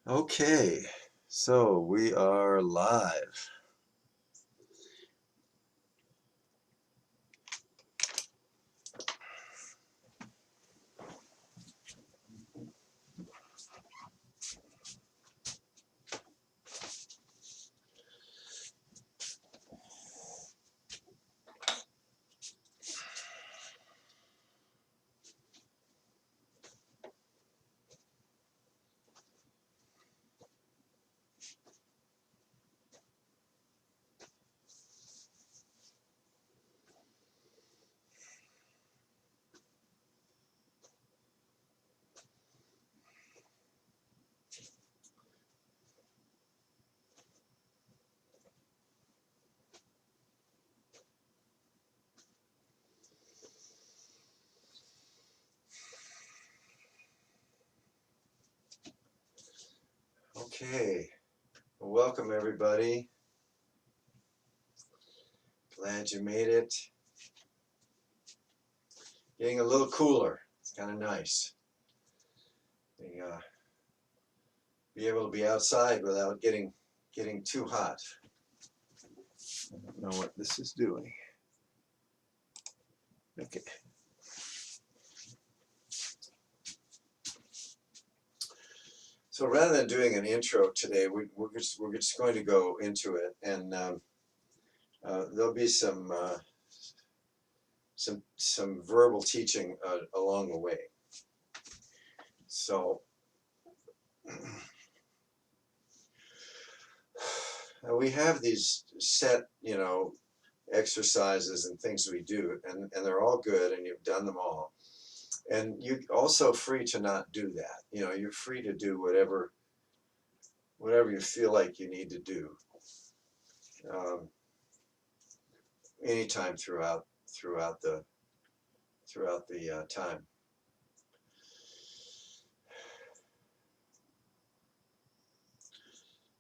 Okay, so we are live. Okay, welcome everybody. Glad you made it. Getting a little cooler. It's kind of nice. Be able to be outside without getting too hot. I don't know what this is doing. Okay. So rather than doing an intro today, we're just going to go into it, and there'll be some verbal teaching along the way. So we have these set, exercises and things we do, and they're all good, and you've done them all. And you're also free to not do that. You're free to do whatever you feel like you need to do, anytime throughout the time.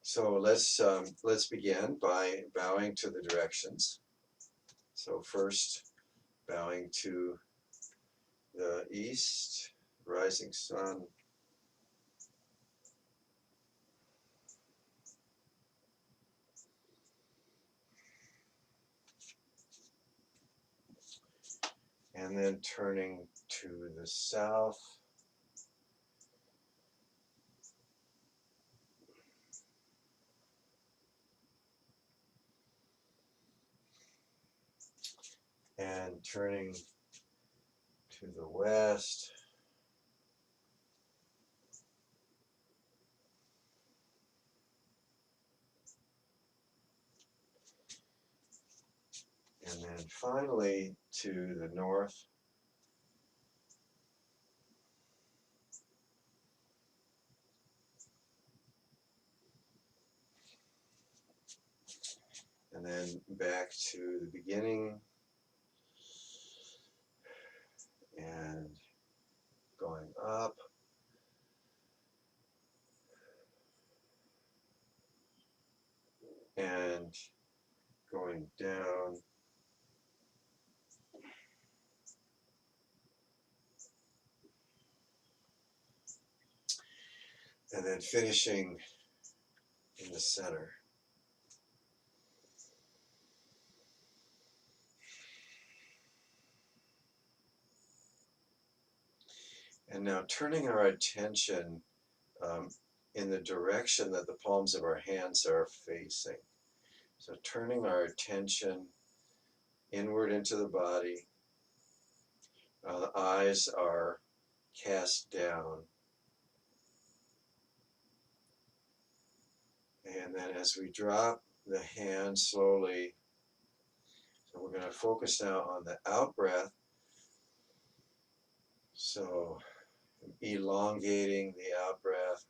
So let's begin by bowing to the directions. So first, bowing to the east, rising sun. And then turning to the south. And turning to the west. And then finally to the north. And then back to the beginning. And going up. And going down. And then finishing in the center. And now turning our attention in the direction that the palms of our hands are facing. So turning our attention inward into the body. The eyes are cast down. And then as we drop the hand slowly, so we're going to focus now on the out breath. So elongating the out breath,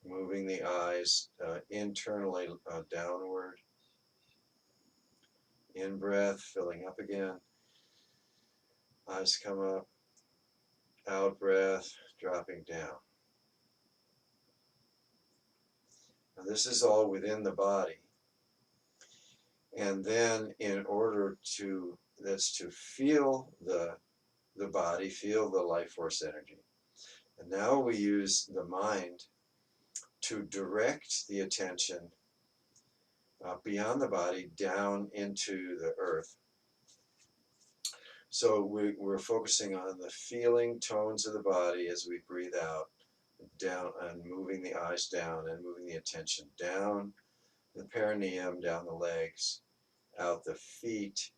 moving the eyes internally downward. In breath, filling up again. Eyes come up. Out breath, dropping down. Now this is all within the body. And then in order to, that's to feel the body, feel the life force energy. And now we use the mind to direct the attention beyond the body down into the earth. So we're focusing on the feeling tones of the body as we breathe out, down, and moving the eyes down and moving the attention down the perineum, down the legs, out the feet,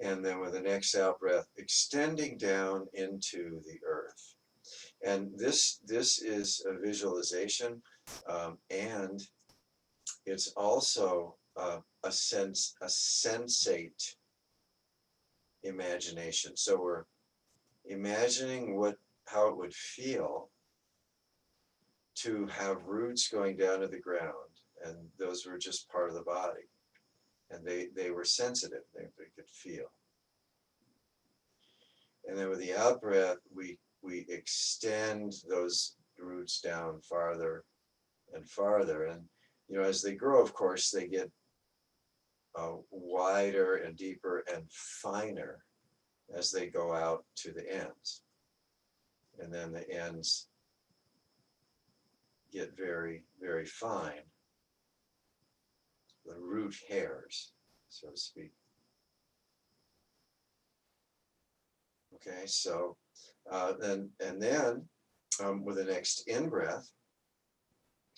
and then with the next out breath, extending down into the earth. And this is a visualization, and it's also a sensate imagination. So we're imagining how it would feel to have roots going down to the ground, and those were just part of the body, and they were sensitive, they could feel. And then with the out breath, we extend those roots down farther and farther, and as they grow, of course, they get wider and deeper and finer as they go out to the ends, and then the ends get very, very fine, the root hairs, so to speak. Okay, so then with the next in breath,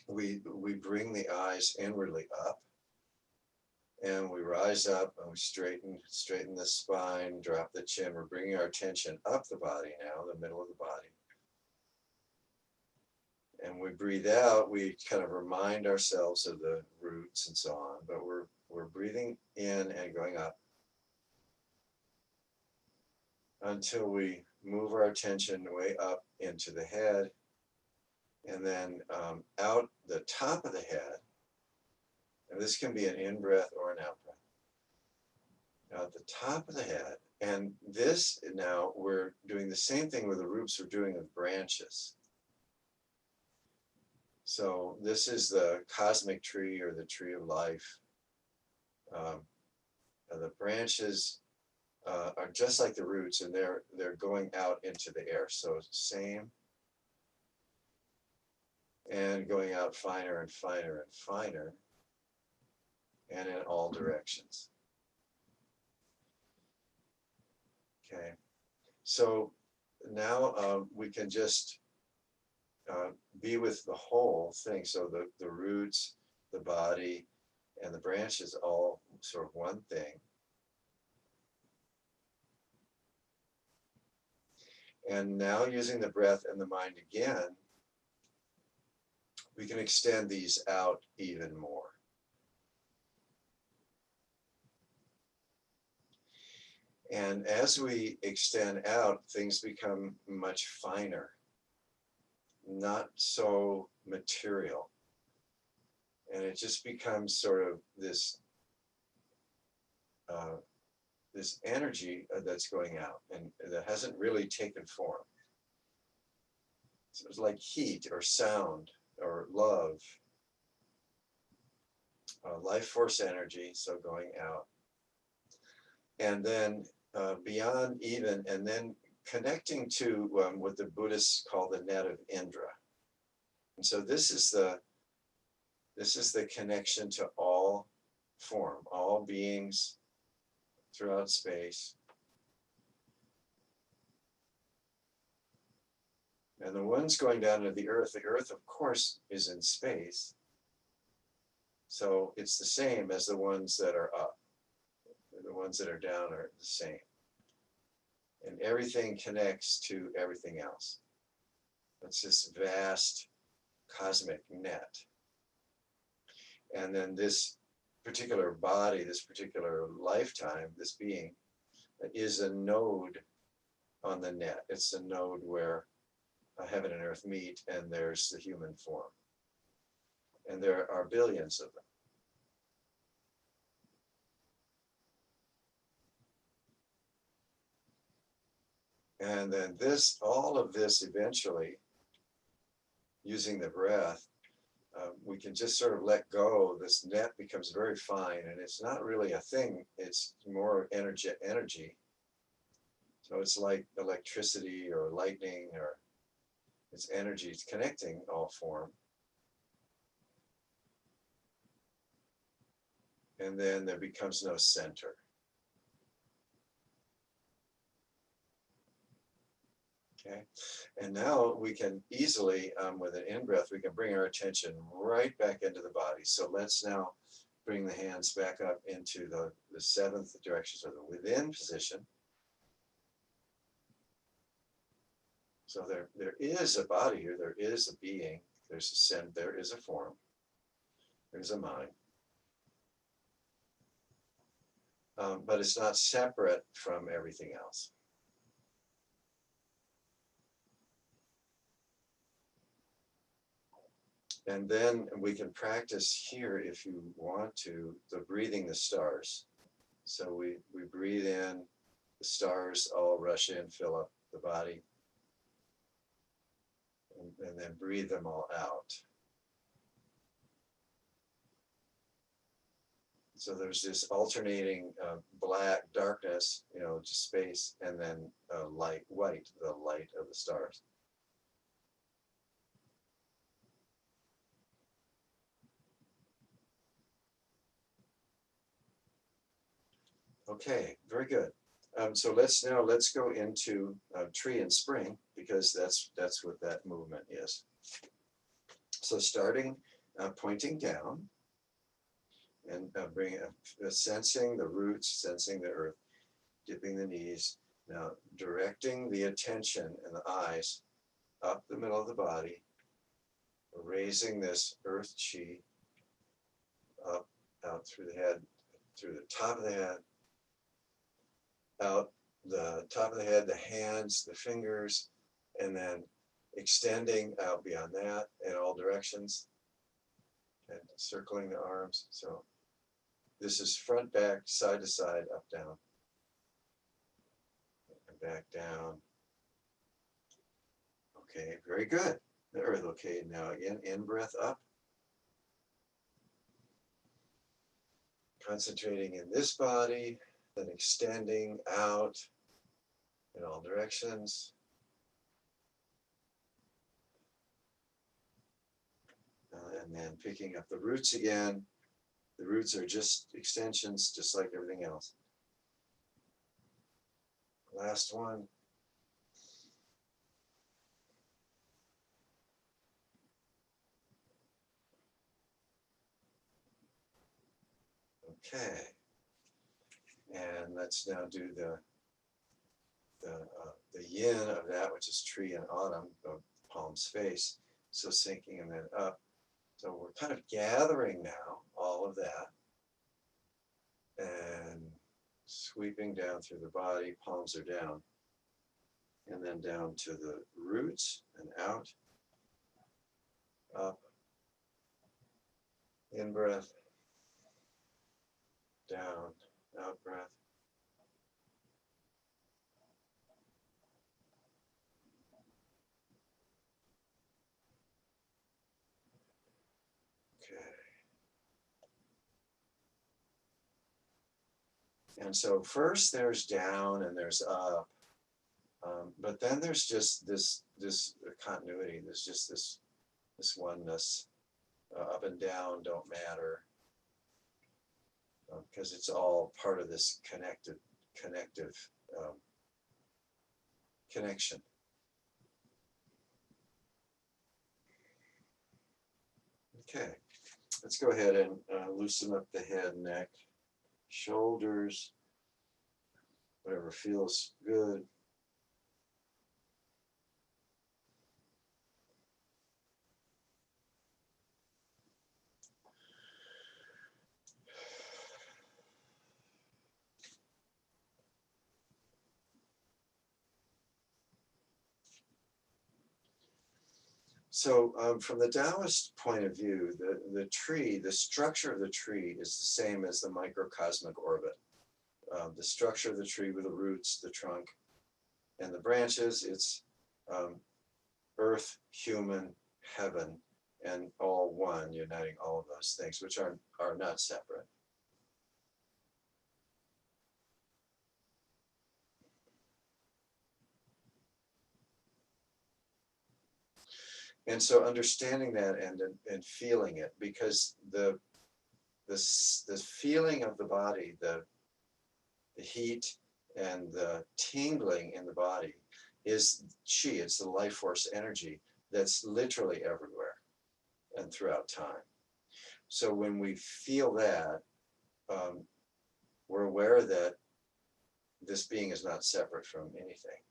we bring the eyes inwardly up, and we rise up and we straighten the spine, drop the chin. We're bringing our attention up the body now, the middle of the body. And we breathe out, we kind of remind ourselves of the roots and so on, but we're breathing in and going up until we move our attention way up into the head, and then out the top of the head. And this can be an in-breath or an out-breath. At the top of the head, and this now we're doing the same thing with the roots we're doing with branches. So this is the cosmic tree or the tree of life. The branches are just like the roots, and they're going out into the air. So same, and going out finer and finer and finer, and in all directions. Okay, so now we can just be with the whole thing. So the roots, the body, and the branches all sort of one thing. And now using the breath and the mind again, we can extend these out even more. And as we extend out, things become much finer, not so material. And it just becomes sort of this this energy that's going out, and that hasn't really taken form. So it's like heat or sound or love, life force energy, so going out. And then beyond even, and then connecting to what the Buddhists call the net of Indra. And so this is the connection to all form, all beings throughout space. And the ones going down to the earth of course is in space. So it's the same as the ones that are up. The ones that are down are the same. And everything connects to everything else. It's this vast cosmic net. And then this particular body, this particular lifetime, this being, is a node on the net. It's a node where heaven and earth meet, and there's the human form. And there are billions of them. And then all of this eventually, using the breath, we can just sort of let go. This net becomes very fine, and it's not really a thing. It's more energy. So it's like electricity or lightning, or it's energy. It's connecting all form. and then there becomes no center. Okay, and now we can easily, with an in-breath, we can bring our attention right back into the body. So let's now bring the hands back up into the seventh direction, so the within position. So there is a body here, there is a being, there's a scent, there is a form, there's a mind. But it's not separate from everything else. And then we can practice here, if you want to, the breathing the stars. So we breathe in, the stars all rush in, fill up the body, and then breathe them all out. So there's this alternating black darkness, just space, and then light, white, the light of the stars. Okay, very good. So let's go into tree and spring, because that's what that movement is. So starting pointing down and sensing the roots, sensing the earth, dipping the knees. Now directing the attention and the eyes up the middle of the body, raising this earth chi up, out through the head, through the top of the head, out the top of the head, the hands, the fingers, and then extending out beyond that in all directions and circling the arms. So this is front, back, side to side, up, down, and back down. Okay, very good. The earth, okay, now again, in breath up. Concentrating in this body, then extending out in all directions. And then picking up the roots again. The roots are just extensions, just like everything else. Last one. Okay. And let's now do the yin of that, which is tree and autumn, the palm's face. So sinking and then up. So we're kind of gathering now all of that and sweeping down through the body, palms are down, and then down to the roots and out, up, in breath, down, out breath. Okay. And so first there's down and there's up, but then there's just this continuity. There's just this oneness. Up and down don't matter, because it's all part of this connective connection. Okay, let's go ahead and loosen up the head, neck, shoulders, whatever feels good. So from the Taoist point of view, the tree, the structure of the tree is the same as the microcosmic orbit. The structure of the tree with the roots, the trunk, and the branches, it's earth, human, heaven, and all one, uniting all of those things, which are not separate. And so understanding that and feeling it, because the feeling of the body, the heat and the tingling in the body is chi. It's the life force energy that's literally everywhere and throughout time. So when we feel that, we're aware that this being is not separate from anything,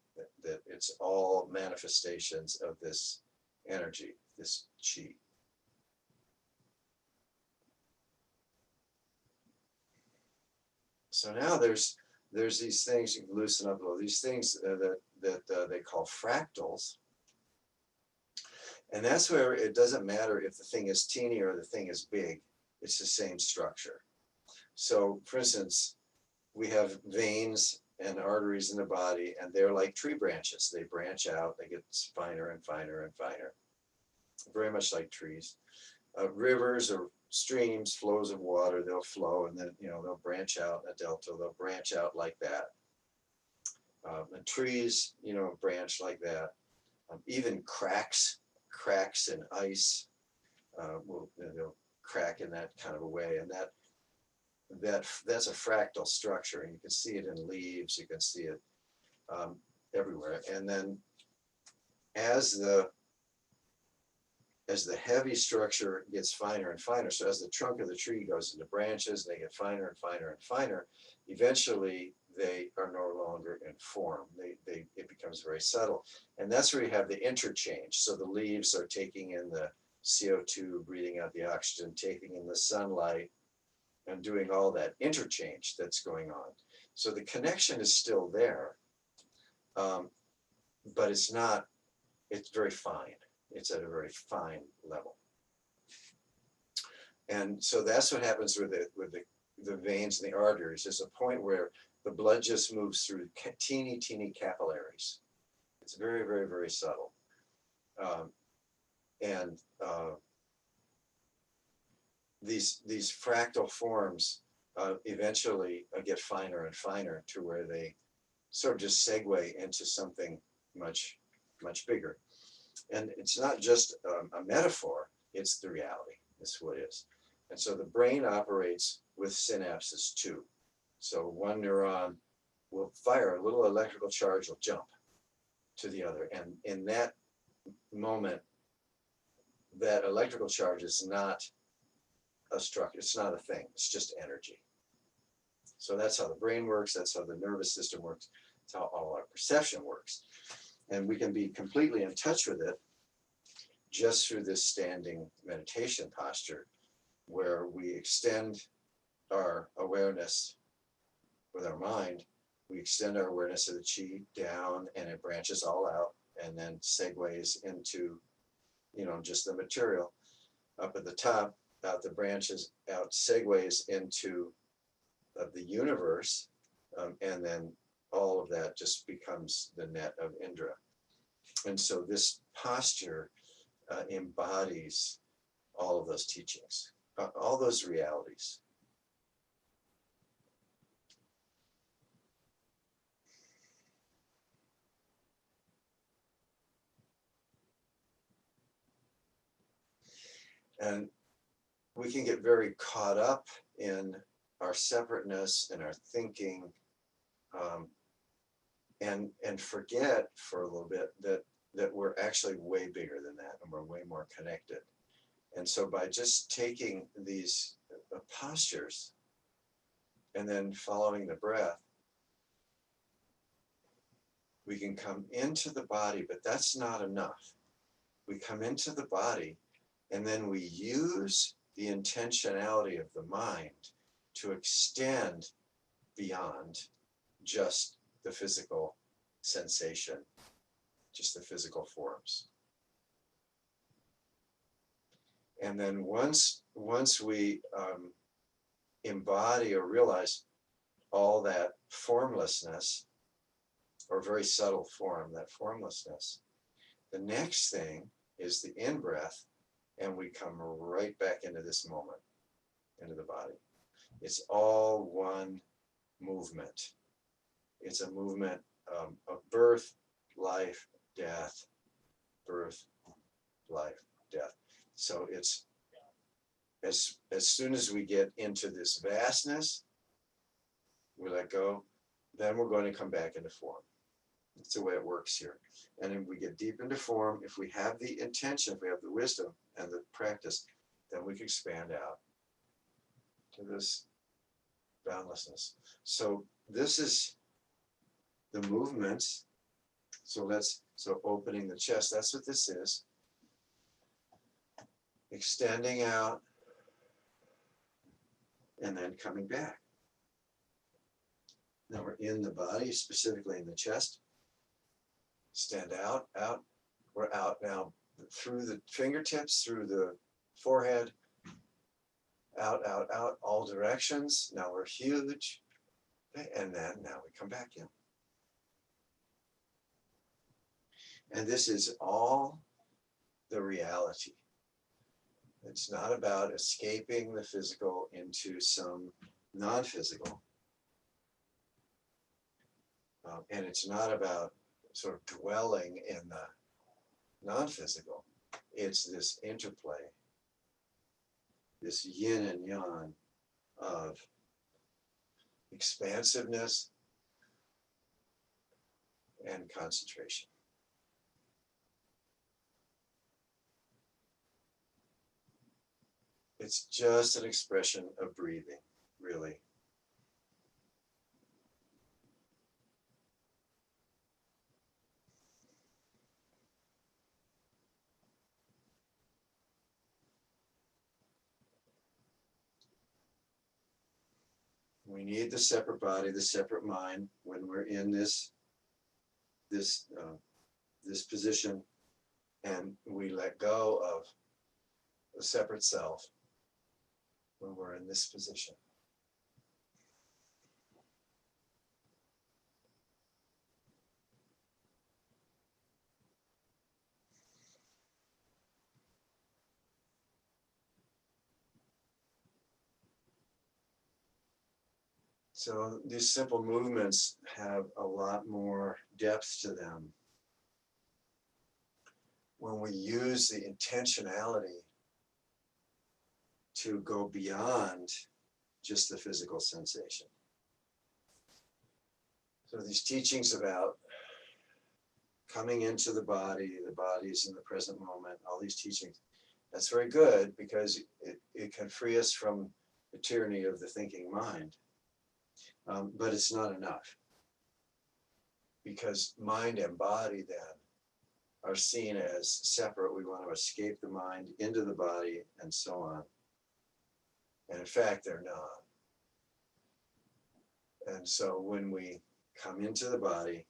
that it's all manifestations of this energy, this chi. So now there's these things, you can loosen up a little, these things that they call fractals. And that's where it doesn't matter if the thing is teeny or the thing is big, it's the same structure. So for instance, we have veins and arteries in the body, and they're like tree branches. They branch out, they get finer and finer and finer, very much like trees. Rivers or streams, flows of water, they'll flow, and then they'll branch out in a delta, they'll branch out like that. And trees, branch like that. Even cracks in ice they'll crack in that kind of a way, and that's a fractal structure, and you can see it in leaves, you can see it everywhere. And then as the heavy structure gets finer and finer, so as the trunk of the tree goes into branches, they get finer and finer and finer, eventually they are no longer in form. It becomes very subtle. And that's where you have the interchange. So the leaves are taking in the CO2, breathing out the oxygen, taking in the sunlight, and doing all that interchange that's going on. So the connection is still there, but it's very fine. It's at a very fine level. And so that's what happens with the veins and the arteries. There's a point where the blood just moves through teeny capillaries. It's very, very, very subtle. These fractal forms eventually get finer and finer to where they sort of just segue into something much, much bigger. And it's not just a metaphor, it's the reality. That's what it is. And so the brain operates with synapses too. So one neuron will fire, a little electrical charge will jump to the other. And in that moment, that electrical charge is not a structure, it's not a thing, it's just energy. So that's how the brain works, that's how the nervous system works, that's how all our perception works. And we can be completely in touch with it just through this standing meditation posture, where we extend our awareness with our mind. We extend our awareness of the chi down, and it branches all out, and then segues into, just the material. Up at the top, out the branches, out segues into the universe, and then all of that just becomes the net of Indra. And so this posture embodies all of those teachings, all those realities. And we can get very caught up in our separateness and our thinking, and forget for a little bit that we're actually way bigger than that, and we're way more connected. And so by just taking these postures and then following the breath, we can come into the body, but that's not enough. We come into the body, and then we use the intentionality of the mind to extend beyond just the physical sensation, just the physical forms. And then once we embody or realize all that formlessness, or very subtle form, that formlessness, the next thing is the in-breath, and we come right back into this moment, into the body. It's all one movement. It's a movement of birth, life, death, birth, life, death. So it's as soon as we get into this vastness, we let go, then we're going to come back into form. That's the way it works here. And if we get deep into form, if we have the intention, if we have the wisdom and the practice, then we can expand out to this boundlessness. So this is the movements. So opening the chest, that's what this is. Extending out and then coming back. Now we're in the body, specifically in the chest. Stand out, out. We're out now through the fingertips, through the forehead, out, out, out, all directions. Now we're huge. Okay, and then now we come back in. And this is all the reality. It's not about escaping the physical into some non-physical. And it's not about sort of dwelling in the non-physical. It's this interplay, this yin and yang of expansiveness and concentration. It's just an expression of breathing, really. We need the separate body, the separate mind when we're in this position, and we let go of the separate self when we're in this position. So these simple movements have a lot more depth to them when we use the intentionality to go beyond just the physical sensation. So these teachings about coming into the body's in the present moment, all these teachings, that's very good because it can free us from the tyranny of the thinking mind. But it's not enough, because mind and body then are seen as separate. We want to escape the mind into the body and so on. And in fact, they're not. And so when we come into the body,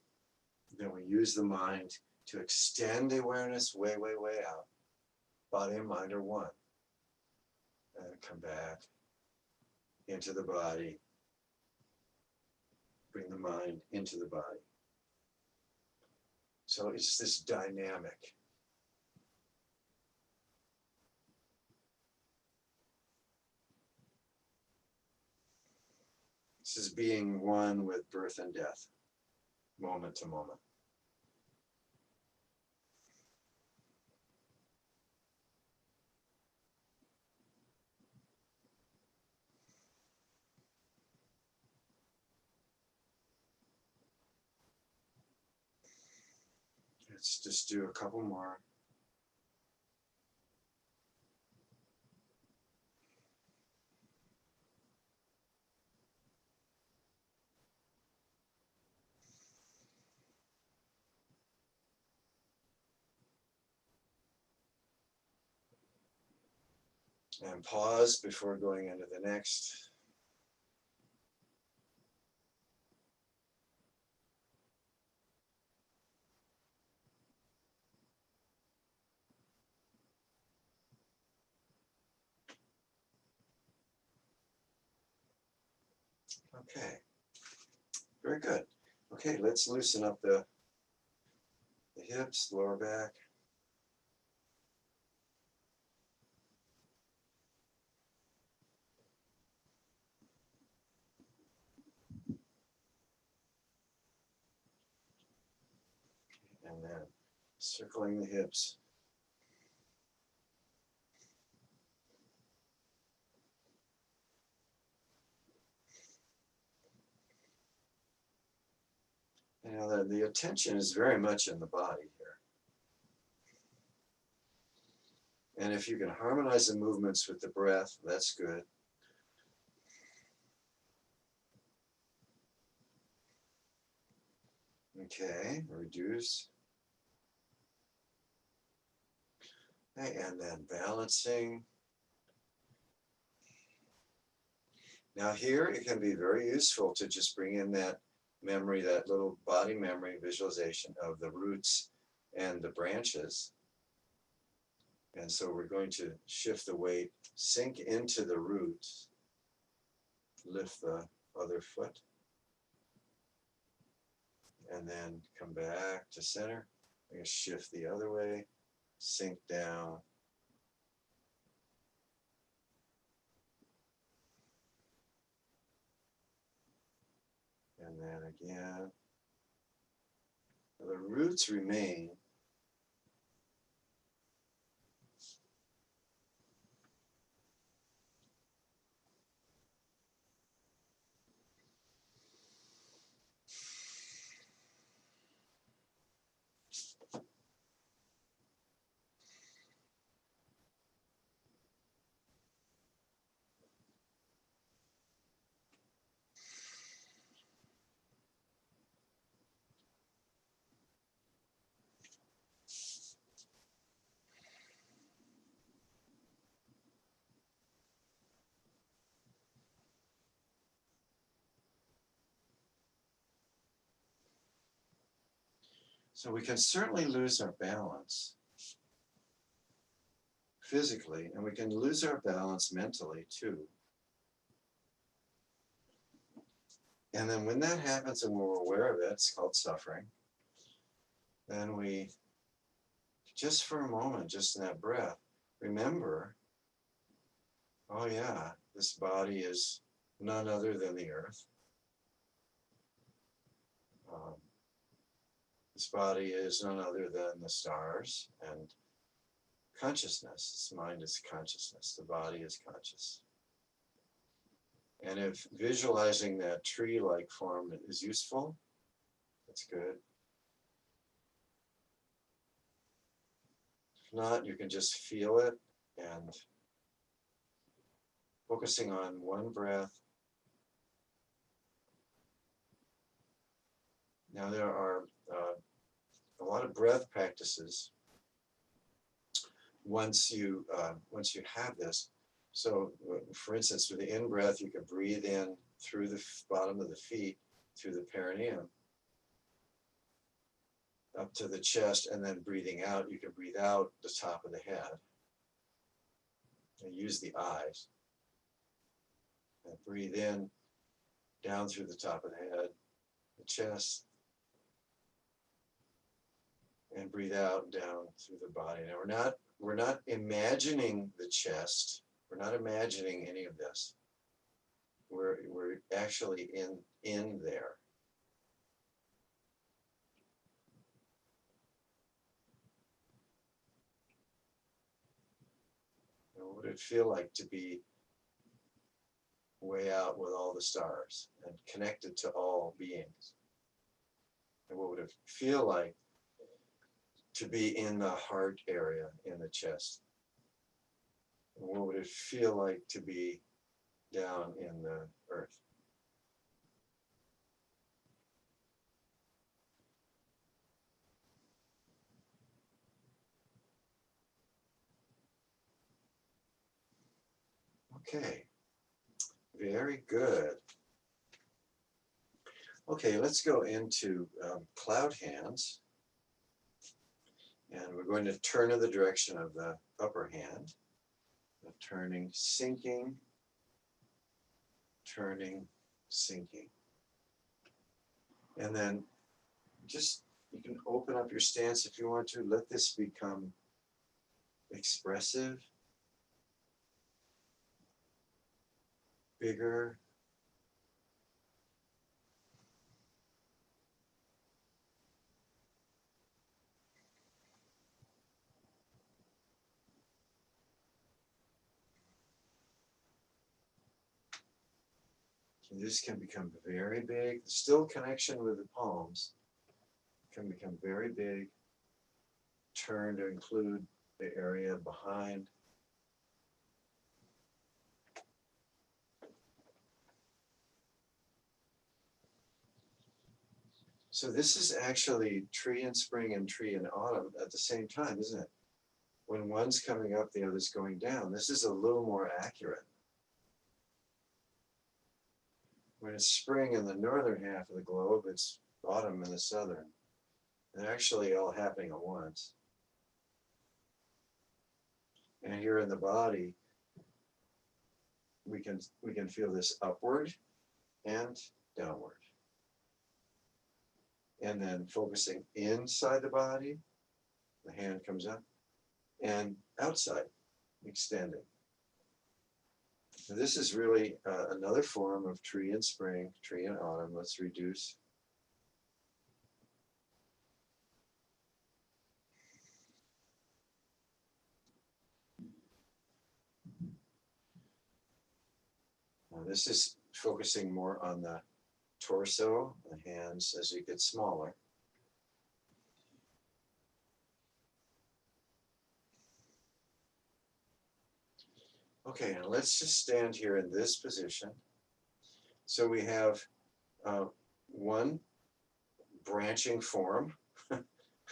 then we use the mind to extend the awareness way, way, way out. Body and mind are one. And then come back into the body. Bring the mind into the body. So it's this dynamic. This is being one with birth and death, moment to moment. Let's just do a couple more. And pause before going into the next. Okay, very good. Okay, let's loosen up the hips, lower back. And then circling the hips. the attention is very much in the body here. And if you can harmonize the movements with the breath, that's good. Okay, reduce. Okay, and then balancing. Now here it can be very useful to just bring in that memory, that little body memory visualization of the roots and the branches. And so we're going to shift the weight, sink into the roots, lift the other foot, and then come back to center. We're going to shift the other way, sink down. And then again. The roots remain. So we can certainly lose our balance physically, and we can lose our balance mentally too. And then when that happens and we're aware of it, it's called suffering, then we, just for a moment, just in that breath, remember, oh yeah, this body is none other than the earth. This body is none other than the stars and consciousness. This mind is consciousness. The body is conscious. And if visualizing that tree-like form is useful, that's good. If not, you can just feel it and focusing on one breath. Now there are a lot of breath practices once you have this. So for instance, with the in-breath, you can breathe in through the bottom of the feet, through the perineum, up to the chest, and then breathing out, you can breathe out the top of the head. And use the eyes. And breathe in, down through the top of the head, the chest, and breathe out down through the body. Now we're not imagining the chest. We're not imagining any of this. We're actually in there. And what would it feel like to be way out with all the stars and connected to all beings? And what would it feel like to be in the heart area, in the chest? And what would it feel like to be down in the earth? Okay, very good. Okay, let's go into cloud hands. And we're going to turn in the direction of the upper hand. Turning, sinking, turning, sinking. And then just, you can open up your stance if you want to. Let this become expressive, bigger. And this can become very big. Still connection with the palms, can become very big, turn to include the area behind. So this is actually tree in spring and tree in autumn at the same time, isn't it? When one's coming up, the other's going down. This is a little more accurate. When it's spring in the northern half of the globe, it's autumn in the southern. They're actually all happening at once. And here in the body, we can feel this upward and downward. And then focusing inside the body, the hand comes up, and outside, extending. So this is really another form of tree in spring, tree in autumn. Let's reduce. This is focusing more on the torso, the hands as you get smaller. Okay, and let's just stand here in this position. So we have one branching form,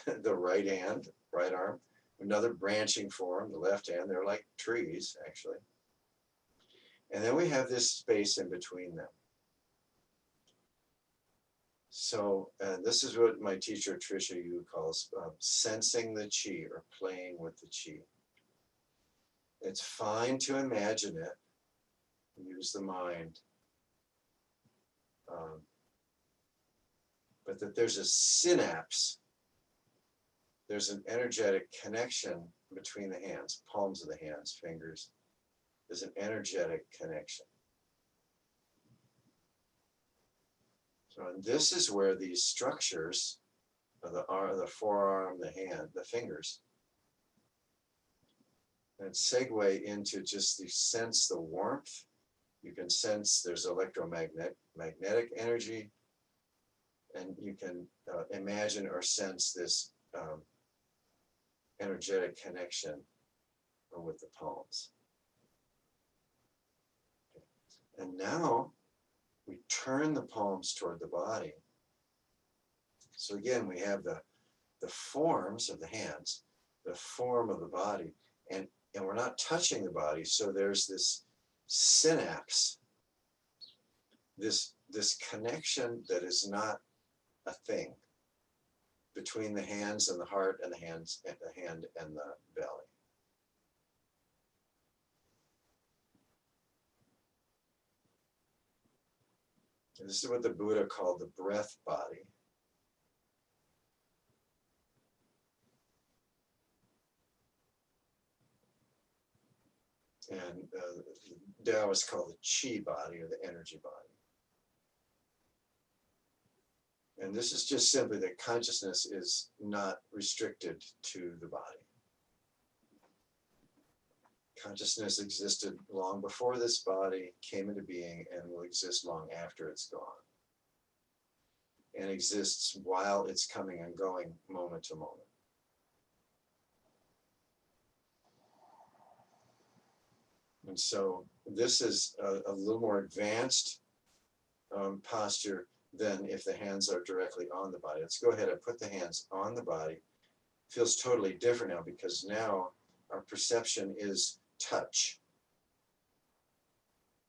the right hand, right arm, another branching form, the left hand. They're like trees, actually. And then we have this space in between them. So this is what my teacher, Tricia Yu, calls sensing the chi or playing with the chi. It's fine to imagine it, use the mind, but that there's a synapse, there's an energetic connection between the hands, palms of the hands, fingers. There's an energetic connection. So and this is where these structures of the arm, the forearm, the hand, the fingers, and segue into just the sense, the warmth. You can sense there's magnetic energy, and you can imagine or sense this energetic connection with the palms. And now we turn the palms toward the body. So again, we have the forms of the hands, the form of the body, and we're not touching the body, so there's this synapse, this connection that is not a thing between the hands and the heart and the hands and the hand and the belly. And this is what the Buddha called the breath body. And Taoists call the chi body or the energy body. And this is just simply that consciousness is not restricted to the body. Consciousness existed long before this body came into being and will exist long after it's gone. And exists while it's coming and going moment to moment. And so this is a little more advanced posture than if the hands are directly on the body. Let's go ahead and put the hands on the body. Feels totally different now because now our perception is touch.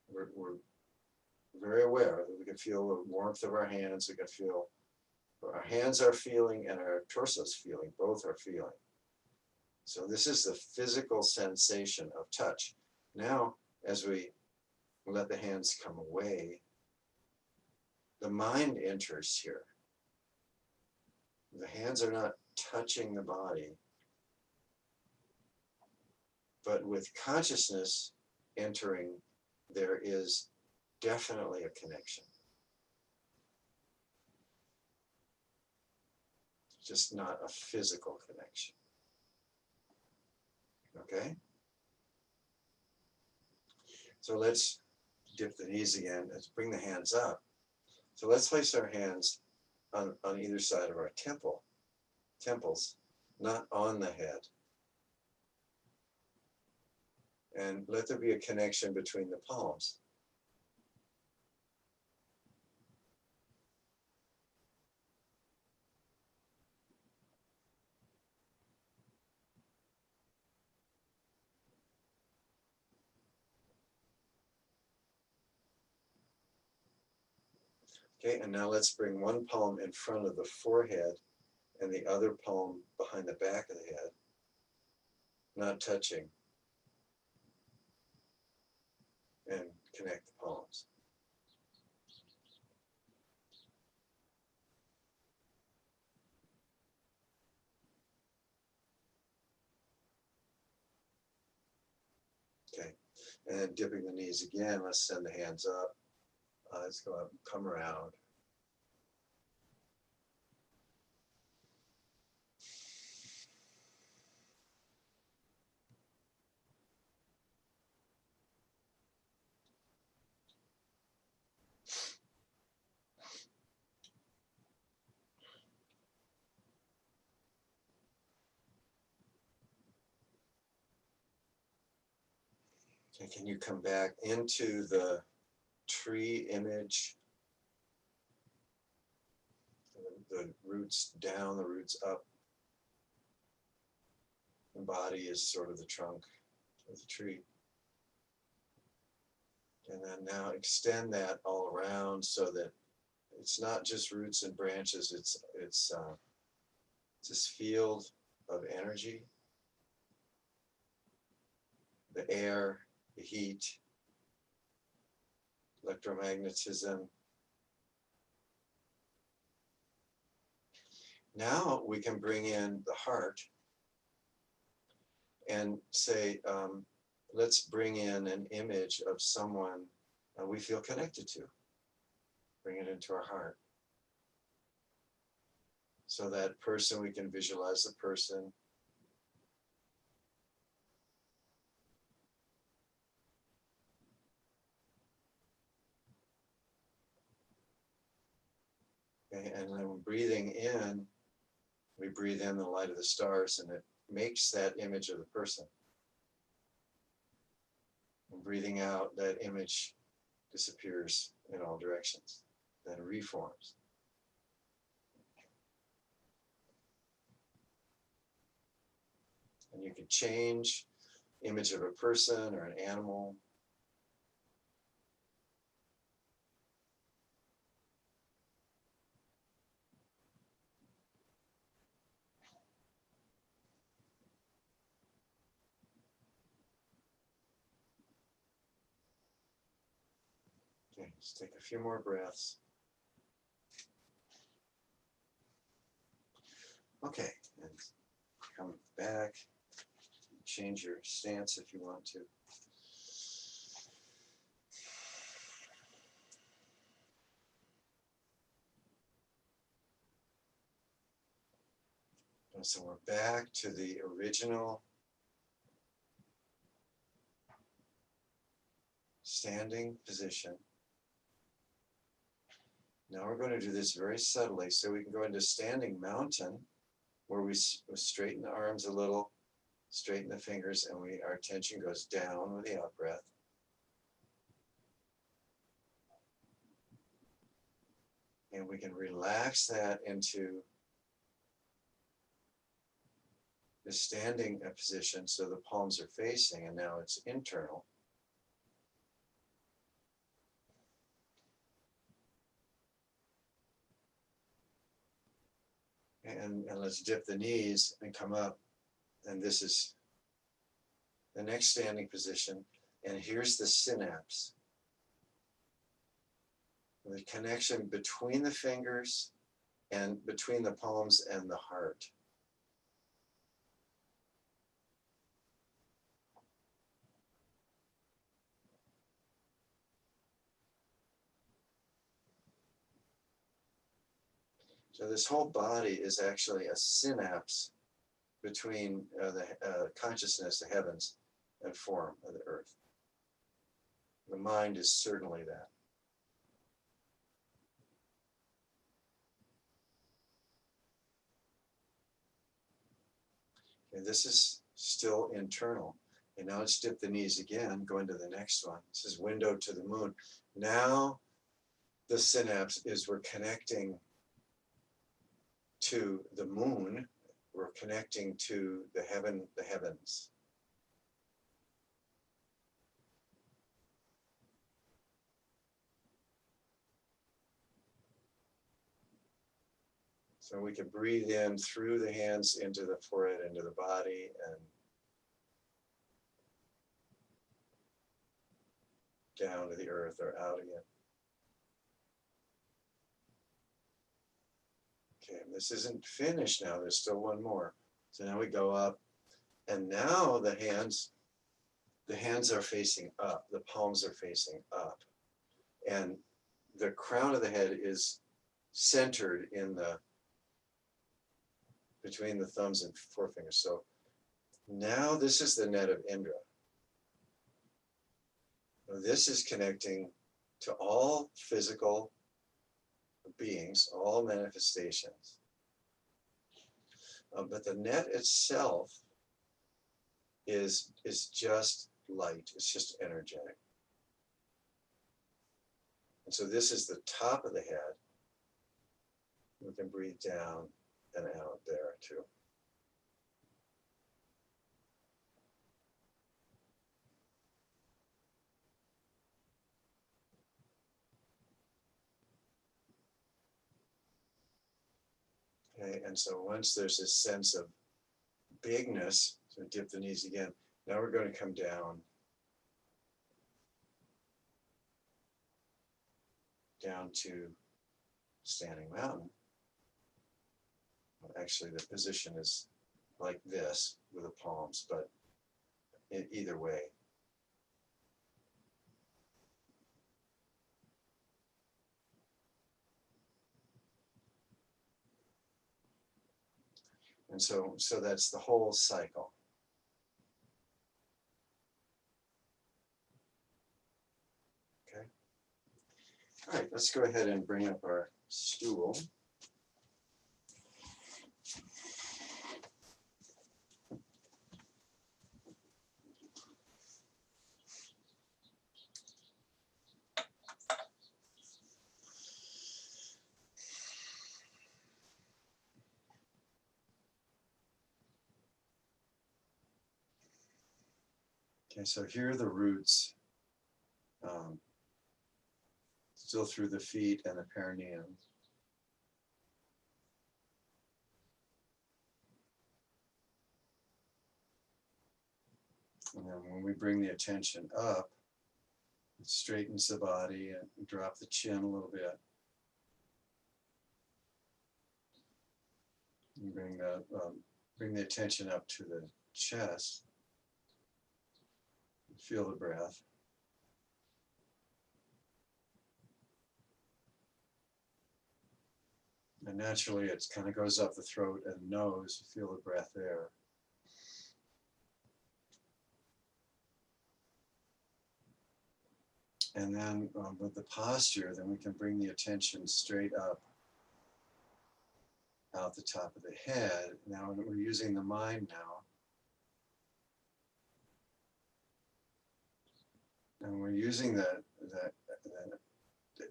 We're very aware that we can feel the warmth of our hands. We can feel our hands are feeling and our torso's feeling. Both are feeling. So this is the physical sensation of touch. Now, as we let the hands come away, the mind enters here. The hands are not touching the body, but with consciousness entering, there is definitely a connection. Just not a physical connection. Okay? So let's dip the knees again. Let's bring the hands up. So let's place our hands on either side of our temples, not on the head. And let there be a connection between the palms. Okay, and now let's bring one palm in front of the forehead and the other palm behind the back of the head, not touching, and connect the palms. Okay, and then dipping the knees again, let's send the hands up. Let's go up, come around. Okay, can you come back into the tree image? The roots down, the roots up. The body is sort of the trunk of the tree. And then now extend that all around so that it's not just roots and branches, it's this field of energy, the air, the heat, electromagnetism. Now we can bring in the heart and say, let's bring in an image of someone we feel connected to. Bring it into our heart. So that person, we can visualize the person. Okay, and then breathing in, we breathe in the light of the stars and it makes that image of the person. And breathing out, that image disappears in all directions, then reforms. And you could change image of a person or an animal. Okay, just take a few more breaths. Okay, and come back. Change your stance if you want to. And so we're back to the original standing position. Now we're going to do this very subtly, so we can go into standing mountain, where we straighten the arms a little, straighten the fingers, and our attention goes down with the out breath. And we can relax that into the standing position, so the palms are facing, and now it's internal. And let's dip the knees and come up. And this is the next standing position. And here's the synapse, the connection between the fingers and between the palms and the heart. So this whole body is actually a synapse between the consciousness, the heavens, and form of the earth. The mind is certainly that. And this is still internal. And now let's dip the knees again, go into the next one. This is window to the moon. Now the synapse is we're connecting to the moon. We're connecting to the heavens. So we can breathe in through the hands into the forehead, into the body, and down to the earth or out again. Okay, this isn't finished now. There's still one more. So now we go up, and now the hands are facing up. The palms are facing up, and the crown of the head is centered in the between the thumbs and forefingers. So now this is the net of Indra. This is connecting to all physical beings, all manifestations. But the net itself is just light. It's just energetic. And so this is the top of the head. We can breathe down and out there too. Okay, and so once there's this sense of bigness, so dip the knees again. Now we're going to come down to standing mountain. Actually, the position is like this with the palms, but either way. And so that's the whole cycle. Okay. All right, let's go ahead and bring up our stool. Okay, so here are the roots, still through the feet and the perineum. And then when we bring the attention up, it straightens the body and drop the chin a little bit. And bring the attention up to the chest. Feel the breath. And naturally, it kind of goes up the throat and nose. You feel the breath there. And then with the posture, then we can bring the attention straight up out the top of the head. Now we're using the mind now. And we're using the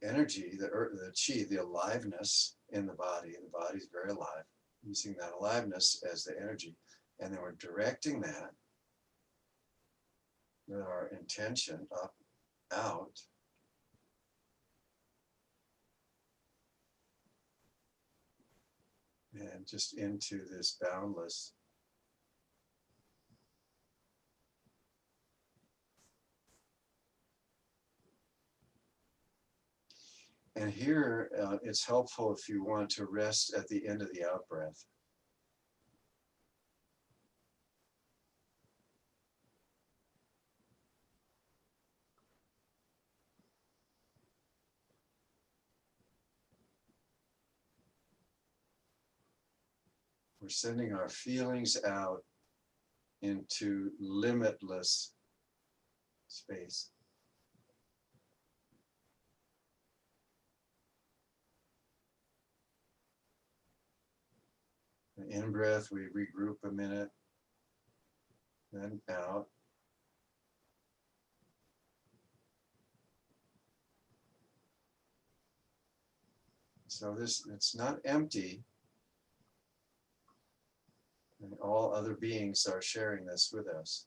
energy, the chi, the aliveness in the body. The body's very alive. Using that aliveness as the energy. And then we're directing that with our intention up, out. And just into this boundless. And here, it's helpful if you want to rest at the end of the out breath. We're sending our feelings out into limitless space. In breath, we regroup a minute, then out. So it's not empty, and all other beings are sharing this with us.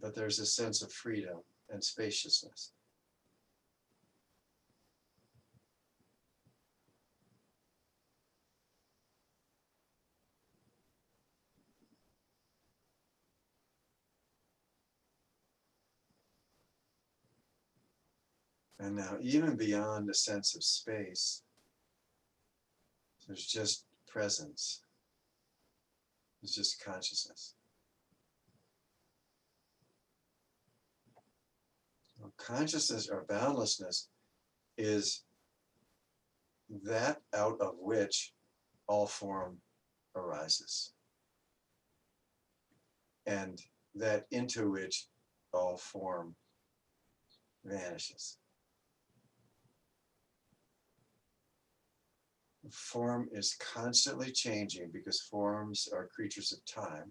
But there's a sense of freedom and spaciousness. And now, even beyond a sense of space, there's just presence. There's just consciousness. Well, consciousness or boundlessness is that out of which all form arises, and that into which all form vanishes. Form is constantly changing because forms are creatures of time.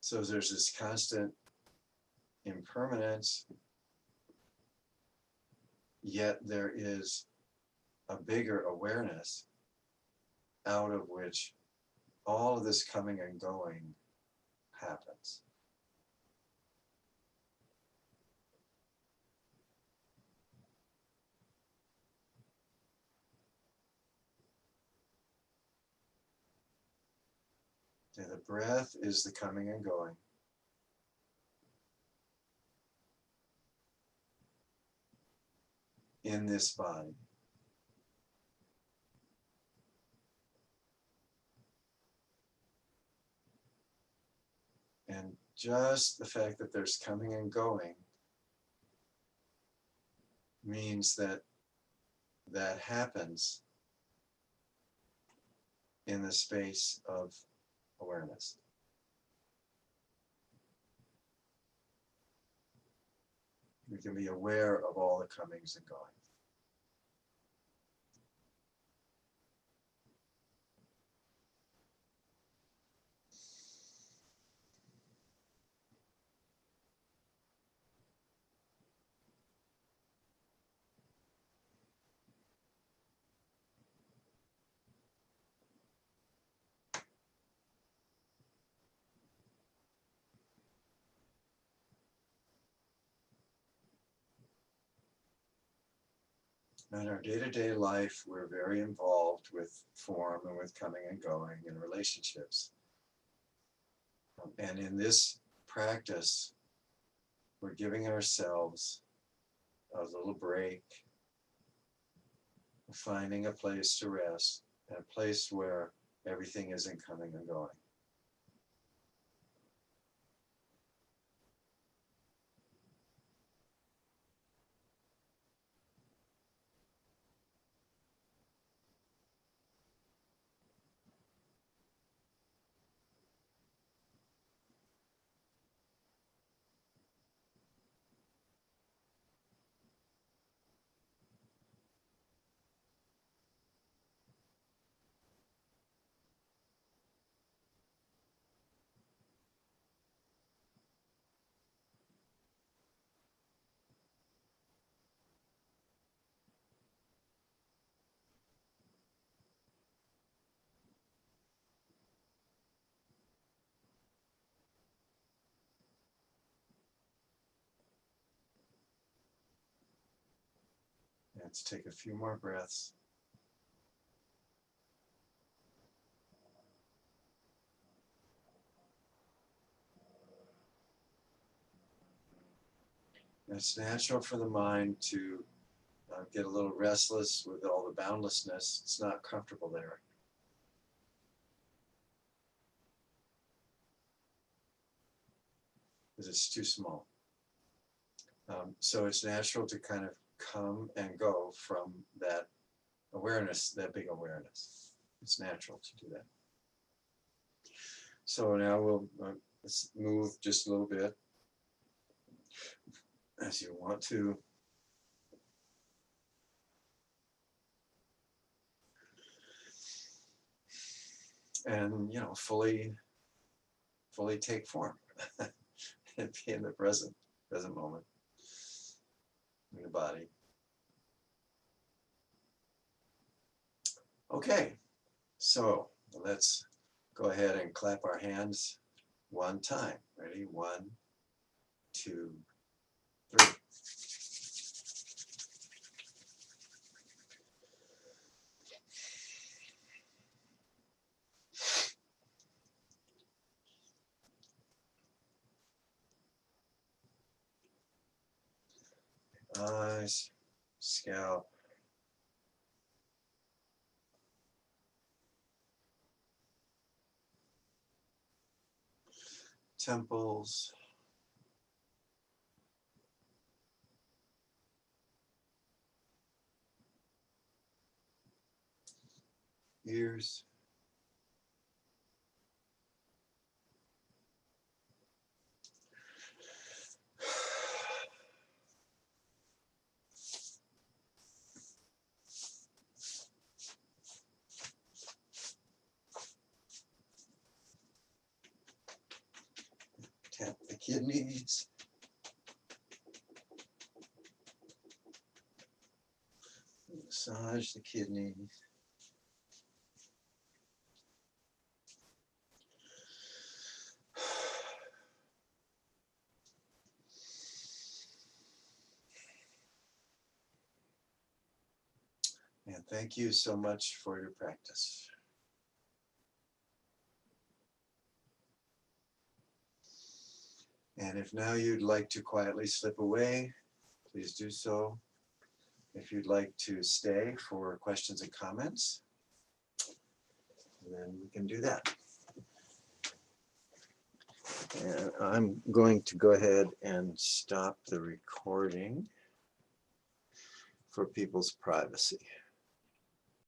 So there's this constant impermanence, yet there is a bigger awareness out of which all of this coming and going happens. And the breath is the coming and going. In this body. And just the fact that there's coming and going means that that happens in the space of awareness. We can be aware of all the comings and goings. In our day-to-day life, we're very involved with form and with coming and going and relationships. And in this practice, we're giving ourselves a little break, finding a place to rest, and a place where everything isn't coming and going. Let's take a few more breaths. It's natural for the mind to get a little restless with all the boundlessness. It's not comfortable there. Because it's too small. So it's natural to kind of come and go from that awareness, that big awareness. It's natural to do that. So now we'll let's move just a little bit as you want to. and fully take form and be in the present moment in the body. Okay, so let's go ahead and clap our hands one time. Ready? 1, 2, 3. Eyes, scalp, temples, ears, tap the kidneys, massage the kidneys. And thank you so much for your practice. And if now you'd like to quietly slip away, please do so. If you'd like to stay for questions and comments, then we can do that. And I'm going to go ahead and stop the recording for people's privacy.